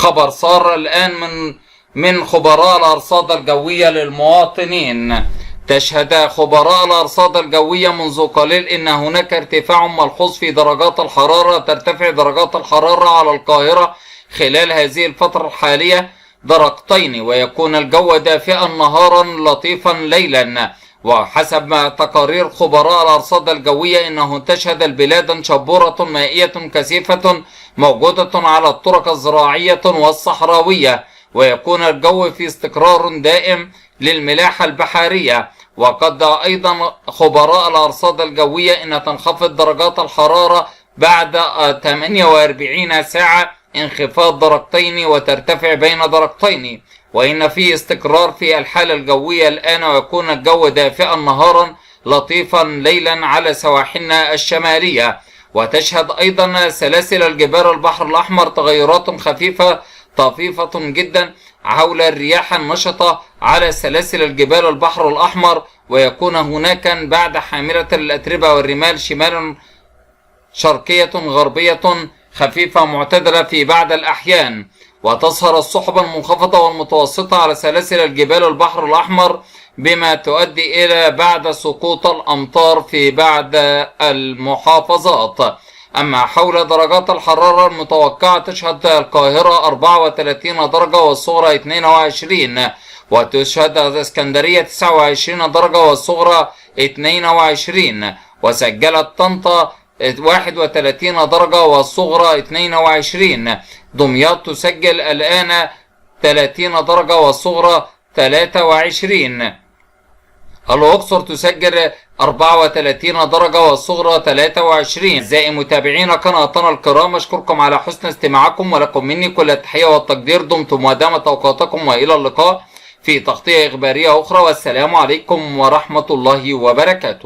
خبر صار الآن من خبراء الأرصاد الجوية للمواطنين. تشهد خبراء الأرصاد الجوية منذ قليل أن هناك ارتفاع ملحوظ في درجات الحرارة. ترتفع درجات الحرارة على القاهرة خلال هذه الفترة الحالية درجتين، ويكون الجو دافئا نهارا لطيفا ليلا. وحسب ما تقارير خبراء الأرصاد الجوية أنه تشهد البلاد شبورة مائية كثيفة موجودة على الطرق الزراعية والصحراوية، ويكون الجو في استقرار دائم للملاحة البحرية. وقد أيضا خبراء الأرصاد الجوية أن تنخفض درجات الحرارة بعد 48 ساعة انخفاض درجتين وترتفع بين درجتين، وإن في استقرار في الحالة الجوية الآن، ويكون الجو دافئا نهارا لطيفا ليلا على سواحلنا الشمالية. وتشهد أيضا سلاسل الجبال البحر الأحمر تغيرات خفيفة طفيفة جدا حول الرياح النشطة على سلاسل الجبال البحر الأحمر، ويكون هناك بعد حاملة الأتربة والرمال شمال شرقية غربية خفيفة معتدلة في بعض الأحيان. وتظهر السحب المنخفضة والمتوسطة على سلاسل الجبال البحر الأحمر، بما تؤدي إلى بعد سقوط الأمطار في بعض المحافظات. أما حول درجات الحرارة المتوقعة، تشهد القاهرة 34 درجة والصغرى 22، وتشهد الإسكندرية 29 درجة والصغرى 22، وسجلت طنطا 31 درجة والصغرى 22. دمياط تسجل الآن 30 درجة والصغرى 23. الأقصر تسجل 34 درجة والصغرى 23. أعزائي متابعين قناتنا الكرام، أشكركم على حسن استماعكم، ولكم مني كل التحية والتقدير. دمتم ودامت أوقاتكم، وإلى اللقاء في تغطية إخبارية أخرى، والسلام عليكم ورحمة الله وبركاته.